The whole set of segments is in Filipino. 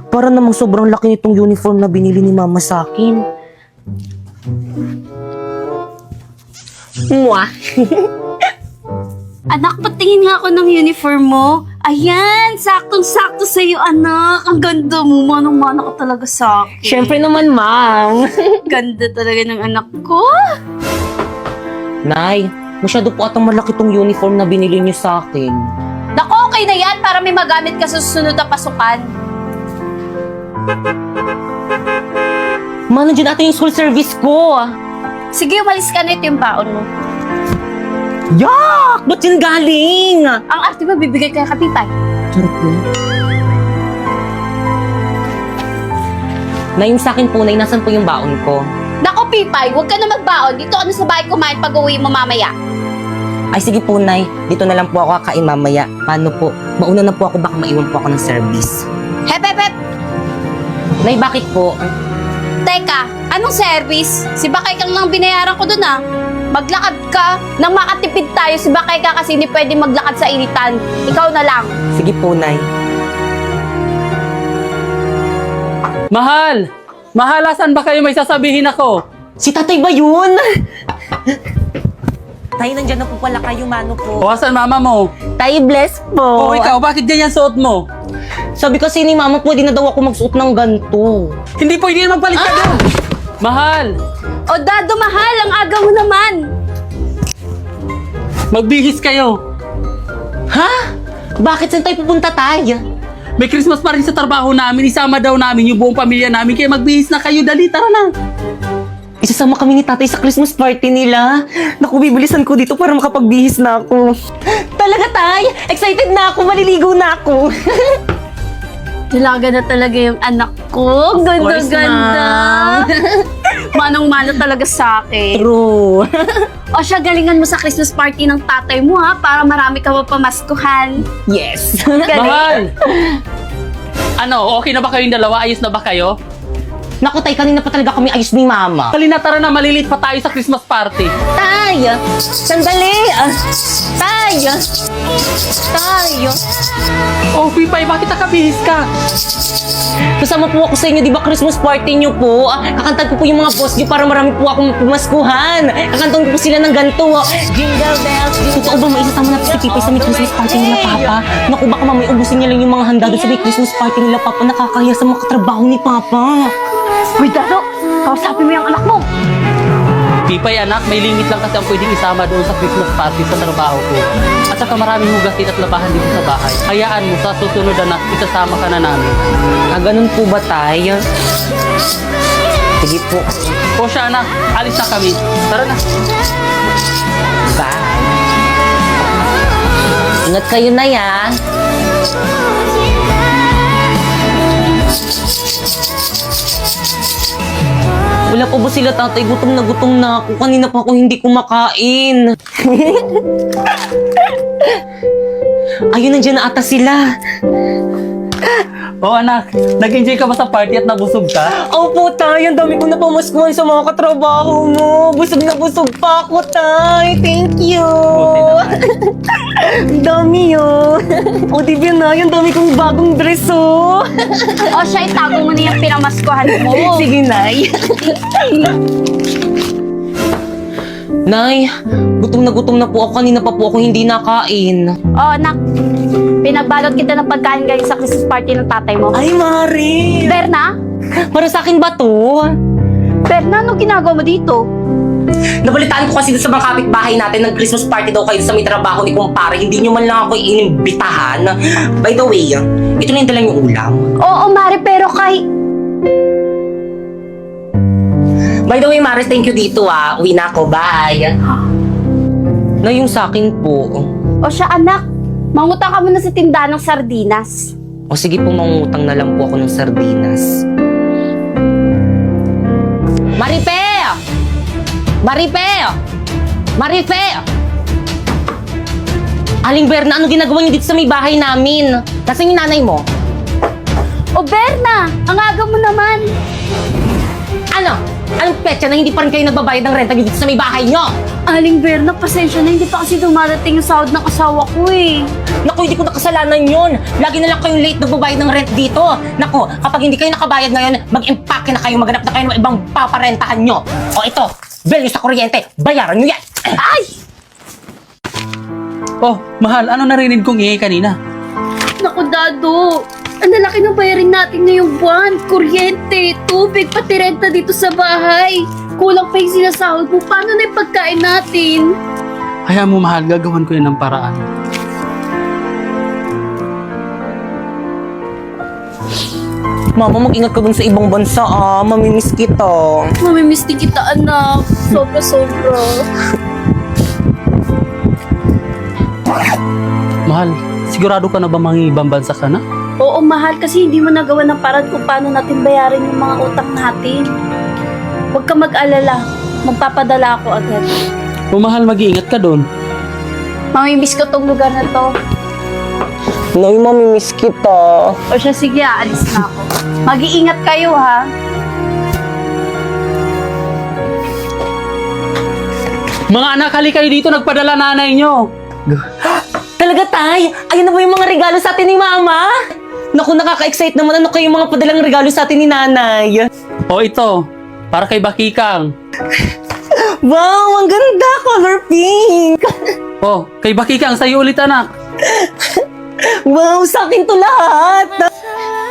Para namang sobrang laki nitong uniform na binili ni Mama sa akin. Mwah! Anak, patingin nga ako ng uniform mo. Ayan, saktong-sakto sa'yo, anak. Ang ganda mo, manong-mana ka talaga sa akin. Siyempre naman, Ma'am. Ganda talaga ng anak ko. Nay, masyado po atang malaki tong uniform na binili niyo sa akin. Naku, okay na yan para may magamit ka sa susunod na pasukan. Ma, nandiyan natin yung school service ko. Sige, umalis ka na, ito yung baon mo. Yak! Ba't yun galing? Ang arte mo, bibigay kay Kapitay. Charot na. Nay, yung sa akin po, Nay, nasan po yung baon ko? Naku, Pipay, huwag ka na magbaon. Dito ka na sa bahay kumain pag uwi mo mamaya. Ay, sige po, Nay. Dito na lang po ako kakain mamaya. Paano po? Mauna na po ako, baka maiwan po ako ng service. Hep, hep, hep! Nay, bakit po? Teka, anong service? Si Bakay kang lang binayaran ko dun ah. Maglakad ka. Nang makatipid tayo, si Bakay ka kasi hindi pwede maglakad sa initan. Ikaw na lang. Sige po, Nay. Mahal! Mahal, asan ba kayo? May sasabihin ako. Si tatay ba yun? Tay, nandyan na po pala kayo, mano po. O, asan mama mo? Tay, bless po. O, ikaw, bakit ganyan suot mo? Sabi kasi ni Mama, pwede na daw ako magsuot ng ganito. Hindi pwede magpalit ka doon! Mahal! O Dado, mahal, ang aga mo naman. Magbihis kayo. Ha? Bakit saan tayo pupunta, Tay? May Christmas pa rin sa trabaho namin. Isama daw namin yung buong pamilya namin. Kaya magbihis na kayo. Dali, tara na. Isasama kami ni tatay sa Christmas party nila. Naku, bibilisan ko dito para makapagbihis na ako. Talaga, Tay? Excited na ako, maliligo na ako. Talaga na talaga yung anak ko. course, Ganda-ganda. Manong-mano talaga sa akin. True. O siya, galingan mo sa Christmas party ng tatay mo ha, para marami ka mapamaskuhan. Yes. Mahal! Ano, okay na ba kayong dalawa? Ayos na ba kayo? Naku, Tay, kanina pa talaga kami ayos ni Mama. Dali na, tara na. Malilit pa tayo sa Christmas party. Tay! Sandali! Tay! Tay! Oh, Pipay, bakit nakabihis ka? Kasama po ako sa inyo, di ba Christmas party niyo po? Kakantan ko po yung mga boss niyo para marami po akong pumaskuhan. Kakantan ko po sila ng ganito. Jingle bells, totoo ba maisasama natin si Pipay sa may Christmas party nila, Papa? Naku, baka mamaya ubusin niya lang yung mga handa doon sa may Christmas party nila, Papa. Nakakaya sa mga katrabaho ni Papa. Uy, Dado, kausapin mo yung anak mo. Pipay, anak, may limit lang kasi ang pwedeng isama doon sa Christmas party sa trabaho ko. At saka maraming hugasin at labahan dito sa bahay. Hayaan mo, sa susunod na isasama ka na namin. Ganun po ba, Tay? Sige po. O siya, anak, alis na kami. Tara na. Bye. Ingat kayo na, ya. Wala pa ba sila, tatay? Gutom na ako. Kanina pa ako hindi kumakain. Ayun, nandiyan na ata sila. O anak, nag-enjoy ka ba sa party at nabusog ka? Opo, Tay. Ang dami ko na pamaskuhan sa mga katrabaho mo. Busog na busog pa ako, Tay. Thank you. Buti naman. Ang dami, oh. O, di ba, Nay? Ang dami kong bagong dress, oh. O siya, itago mo na yung pinamaskuhan mo. Sige, Nay. Nay, gutom na po ako. Kanina pa po ako hindi nakain. O anak, pinabalot kita ng pagkain galing sa Christmas party ng tatay mo. Ay, Mari. Berna? Para sa akin ba to? Berna, anong ginagawa mo dito? Nabalitaan ko kasi sa mga kapitbahay natin ng Christmas party daw kayo sa may trabaho ni kumpare. Hindi nyo man lang ako inimbitahan. By the way, ito na yung dalang yung ulam. Oo, Mari, pero By the way, Maris, thank you dito, ah. Uwi na ako. Bye. Na yung sa akin po. O siya, anak, mangutang ka muna sa tindahan ng sardinas. O sige po, mangutang na lang po ako ng sardinas. Marife! Marife! Marife! Aling Berna, ano ginagawa niyo dito sa may bahay namin? Nasaan yung nanay mo? O Berna, ang aga mo naman. Ano? Anong petsa na hindi pa rin kayo nagbabayad ng renta dito sa may bahay nyo? Aling Berna, pasensya na, hindi pa kasi dumarating yung sahod ng asawa ko eh. Naku, hindi ko nakasalanan yun. Lagi na lang kayong late nagbabayad ng rent dito. Naku, kapag hindi kayo nakabayad ngayon, mag-impake na kayo, maghanap na kayo ng ibang paparentahan nyo. O ito, bill nyo sa kuryente, bayaran nyo yan. Ay! Oh, mahal, ano narinig kong ingay kanina? Naku, Dado. Ang lalaki ng bayarin natin ngayong buwan. Kuryente, tubig, pati renta dito sa bahay. Kulang pa yung sinasahod mo. Paano na yung pagkain natin? Hayaan mo, mahal, gagawan ko yan ng paraan. Mama, mag-ingat ka dun sa ibang bansa mamimiss kita. Mamimiss din kita, anak. Sobra-sobra. Mahal, sigurado ka na ba mangibang bansa ka na? Oo, mahal, kasi hindi mo nagawa ng paraan kung paano natin bayarin yung mga utang natin. Huwag ka mag-alala. Magpapadala ako agad. O mahal, mag-iingat ka doon. Mamimiss ko tong lugar na to. Nay, mamimiss kita. O siya, sige, aalis na ako. Mag-iingat kayo, ha? Mga anak, hali kayo dito, nagpadala nanay nyo. Talaga, Tay? Ayun na ba yung mga regalo sa atin ni Mama? Naku, nakaka-excite naman. Ano kayo yung mga padalang regalo sa atin ni Nanay? O ito, para kay Bakikang. Wow, ang ganda! Color pink! O, kay Bakikang, sa'yo ulit anak. Wow, sa akin to lahat!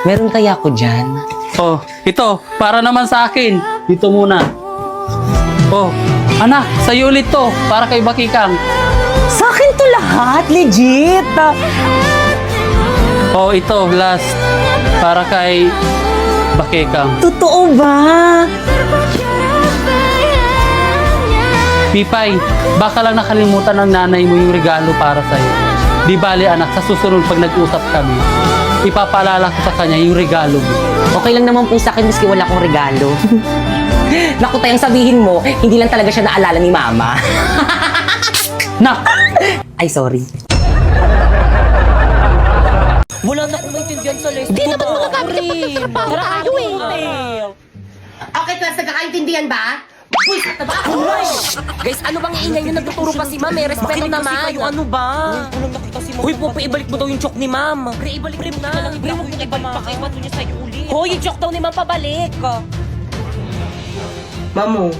Meron kaya ako dyan? O, ito, para naman sa akin. Dito muna. O, anak, sa'yo ulit to, para kay Bakikang. Sa akin to lahat? Legit! O, ito, last, para kay Bakikang. Totoo ba? Pipay, baka lang nakalimutan ng nanay mo yung regalo para sa'yo. Di bali anak, sa susunod pag nag-usap kami, ipapaalala ko sa kanya yung regalo mo. Okay lang naman po sa akin miski wala akong regalo. Naku, Tay, ang sabihin mo, hindi lang talaga siya naalala ni Mama. Nak! Ay, sorry. Wala na akong maintindihan sa lesson. Di naman magagamit yung pagtatrabaho tayo eh. Okay, class, nagkakaintindihan ba? Buisit na ba ako? Guys, ano bang iingay nyo? Nagtuturo pa si Ma'am, may respeto naman. Kayo, ano ba? Uy, Popo, ibalik mo daw yung joke ni Ma'am. Pre, ibalik mo na. Pre, mo ibalik pa kayo, bato niya sa'yo ulit. Hoy, yung joke daw ni Ma'am pabalik. Mamu.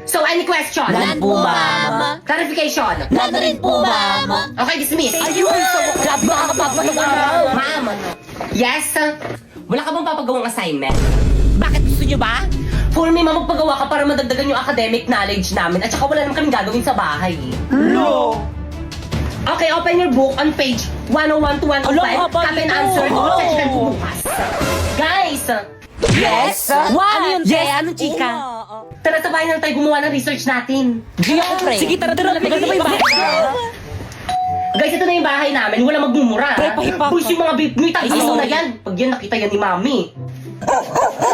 So, any question? None po, Ma'am. Clarification? None rin po, Ma'am. Okay, dismiss. Ayun! Grab mo ka kapapasok araw. Ma'am, yes? Wala ka bang papagawang assignment? Bakit gusto nyo ba? For me, ma'am, magpagawa ka para madagdagan yung academic knowledge namin at saka wala naman kaming gagawin sa bahay. No! Okay, open your book on page 101 to 105. Copy and answer. Check ko bukas. Guys! Yes? What? Ano yun, Yes, ano, chika? Tara, sa bahay na tayo gumawa ng research natin. Di ako, pre. Sige, tara, maganda ba yung bahay? Guys, ito na yung bahay namin. Wala magmumura. Push yung mga babe mo. Itagisaw na yan. Pag yan nakita yan ni Mami.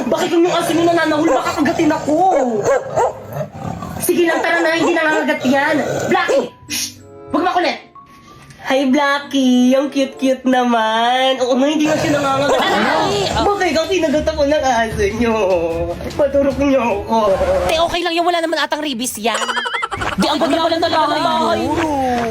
Bakit yung asin yung nananahul? Baka kagatin ako. Sige lang, tara na. Hindi nangangagat yan. Blackie! Shh! Huwag makulit. Hi, Blackie. Ang cute-cute naman. Oo nga, hindi nga siya nangangagat. Bakit ang kinagat ako ng aso nyo? Paturok nyo ako. Okay lang yung wala naman atang ribis yan. Di ang ganda pala talaga yun.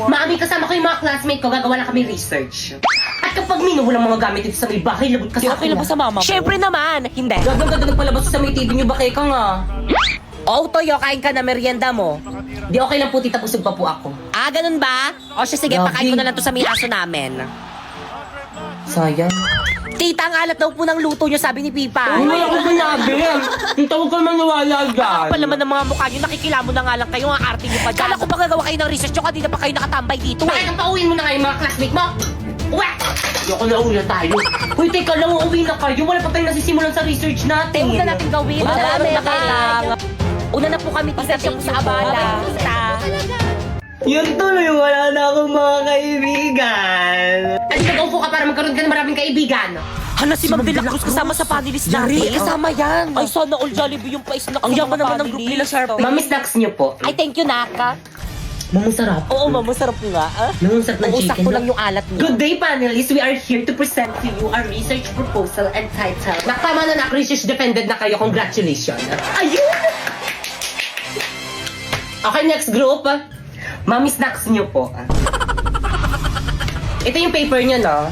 Mami, kasama ko yung mga classmate ko, gagawa na kami research. At kapag walang mga gamit dito sa may bahay, labot ka Di sa okay akin. lang ba sa mama mo? Siyempre naman, hindi. Gaganda nagpalabas sa may TV nyo, bakit ka nga? O, Toyo, kain ka na merienda mo. Di okay lang po, tita, pusog pa po ako. Ah, ganun ba? O siya, sige, Grabe. pakain ko na lang to sa may aso namin. Sayang. Tita, ang alat daw po ng luto nyo, sabi ni Pipa. Wala ko sinabi. Ang tawag ka maniwala dyan. Kapal naman ng mga mukha nyo, nakikilamo na nga lang kayo, ang arte nyo pa dyan. Kala ko ba gagawa kayo ng research nyo, kanina pa kayo nakatambay dito Bakit eh. ang pauwiin mo na nga yung mga classmate mo? Uwe! Ayoko na uwi na tayo. Uy, teka lang, uuwi na kayo. Wala pa tayong nasisimulan sa research natin. Una natin gawin. Madami na kailangan. Una na po kami, tita, thank you sa abala. Tita. Yun tuloy, wala na akong mga kaibigan. Ay, nag-upo ka para magkaroon ka ng maraming kaibigan. Hala, si Ma'am De La Cruz kasama sa panelist natin. Kasama yan. Ay, sana all Jollibee yung pais na. Ang yaman naman ng group nila, Sharpie. Mami, snacks niyo po. Ay, thank you, Naka. Mamusarap. Oo, masarap nga. Nangunsak ng Uusap chicken. ko lang yung alat niya. Good day, panelists. We are here to present to you our research proposal and title. Nakama na nak, research defended na kayo. Congratulations. Ayun! Okay, next group. Mami snacks nyo po. Ito yung paper nyo, no?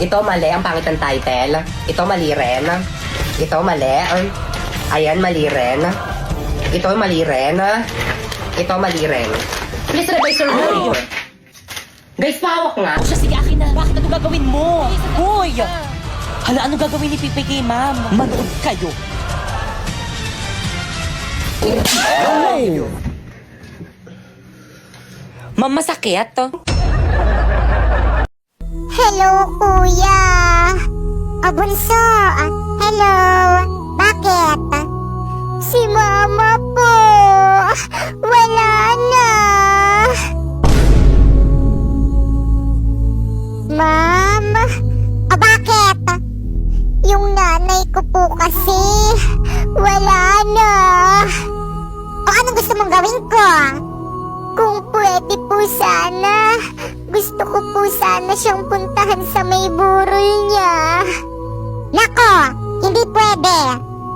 Ito mali, ang pangit ng title. Ito mali rin. Ito mali. Ayan, mali rin. Ito mali rin. Ito mali rin. Please revise your video. Guys, pahawak nga. O siya, sige, akin na. Bakit ano gagawin mo? Hoy! Hala, ano gagawin ni Pipi kay ma'am? Manood kayo. Ma'am, masakit? Hello, kuya. Bunso. Hello. Bakit? Si mama po. Wala na. Ma'am? Bakit? Yung nanay ko po kasi wala na. O anong gusto mong gawin ko? Kung pwede po sana, gusto ko po sana siyang puntahan sa may burol niya. Nako, hindi pwede.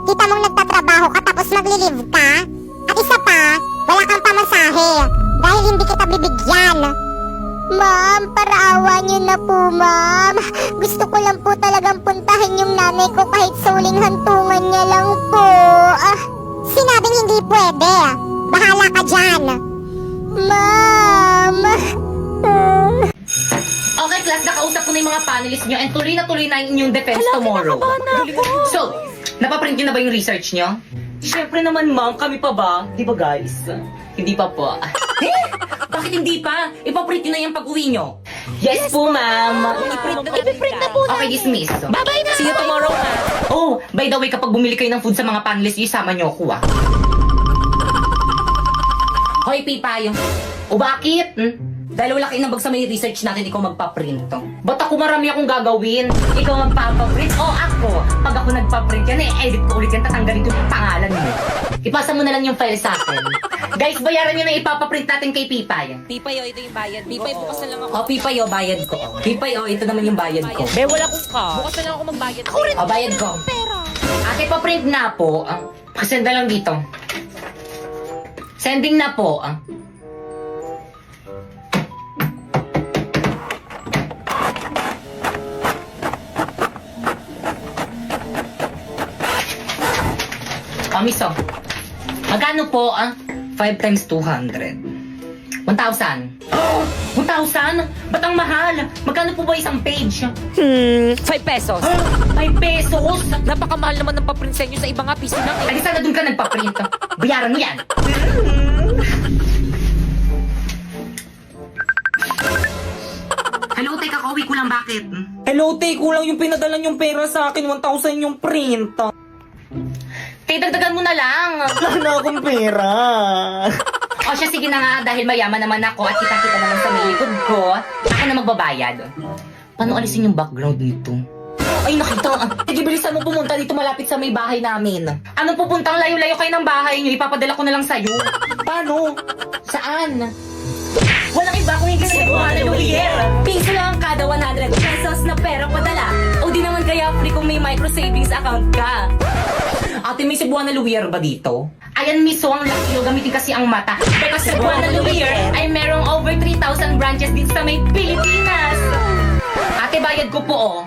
Kita mong nagtatrabaho ka tapos maglilive ka? At isa pa, wala kang pamasahe dahil hindi kita bibigyan. Ma'am, paraawa niyo na po, ma'am. Gusto ko lang po talagang puntahan yung nanay ko kahit sa huling hantungan niya lang po. Sinabing hindi pwede. Bahala ka dyan. Ma'am. Okay, class, nakausap ko na yung mga panelists nyo and tuloy na yung inyong defense tomorrow. So, napaprint nyo na ba yung research nyo? Siyempre naman, ma'am. Kami pa ba? Di ba, guys? Hindi pa po. Bakit hindi pa? Ipaprint nyo na yung pag-uwi nyo. Yes, po, ma'am. Ipiprint na po Okay, dismiss. Bye-bye na! See you tomorrow, ma'am. Oh, by the way, kapag bumili kayo ng food sa mga panelists, isama nyo ako, ah. Hoy, Pipayo. O bakit? Dahil wala kayo nabag sa may research natin, ikaw magpaprint. Ba't ako marami akong gagawin? Ikaw magpapaprint o ako? Pag ako nagpaprint yan, edit ko ulit yan, tatanggalin ko yung pangalan mo. Ipasa mo na lang yung file sa akin. Guys, bayaran nyo na ipapaprint natin kay Pipay. Pipay, ito yung bayad. Pipay, bukas na lang ako. O, Pipay, o, bayad ko. Pipay, o, ito naman yung bayad ko. Be, wala kong ka. Bukas na lang ako magbayad. Ako rin. O, bayad ko. Ate, paprint na po. Pasenda lang dito. Sending na po. Miso, magkano po 5 times 200? 1,000. 1,000? Ba't ang mahal? Magkano po ba isang page? 5 pesos. 5 pesos? Napakamahal naman ng paprint sa inyo sa ibang nga piso lang eh. Ay, sana dun ka nagpa-print. Bayaran mo yan. Hello, teka, kauwi ko lang, bakit? Hello, te, kulang yung pinadala yung pera sa akin, 1,000 yung print. Te, dagdagan mo na lang. Wala na akong pera. O siya, sige na nga, dahil mayaman naman ako at kita-kita naman sa may likod ko, ako na magbabayad. Paano alisin yung background nito? Ay, nakita. Sige, bilisan mo pumunta dito malapit sa may bahay namin. Anong pupuntang layo-layo kayo ng bahay niyo? Ipapadala ko na lang sa'yo. Paano? Saan? Walang iba kung hindi si Juana Lumier. Piso lang kada 100 pesos na pera padala. O di naman kaya free kung may micro savings account ka. Ate, may Cebuana Lumier ba dito? Ayan, miso, ang laki nyo. Gamitin kasi ang mata. Because Cebuana Lumier ay merong over 3,000 branches din sa may Pilipinas. Ate, bayad ko po, oh.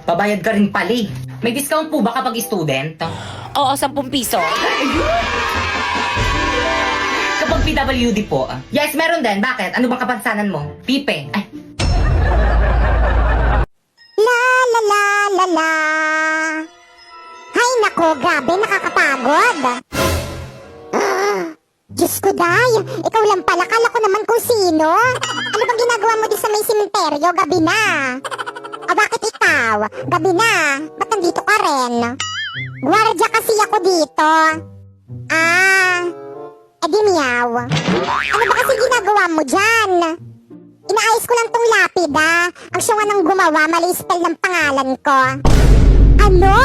Babayad ka rin pali. May discount po ba kapag student? Oo, 10 piso. Kapag PWD po. Yes, meron din. Bakit? Ano bang kapansanan mo? Pipe. Ay, La la la la la. Hay nako, grabe, nakakapagod. Diyos ko, Day. Ikaw lang pala. Kala ko naman kung sino. Ano bang ginagawa mo doon sa may simenteryo? Gabi na. Bakit ikaw? Gabi na. Ba't nandito ka rin? Gwardiya kasi ako dito. Edi miyaw. Ano ba kasi ginagawa mo dyan? Inaayos ko lang tong lapida. Ang siya nga nang gumawa, mali spell ng pangalan ko. Ano?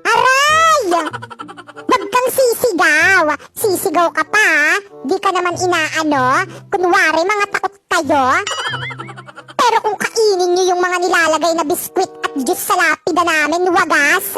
Aray! Wag kang sisigaw. ikaw, sisigaw ka pa, di ka naman inaano, kunwari mga takot kayo. Pero kung kainin nyo yung mga nilalagay na biskwit at juice sa lapida namin, wagas,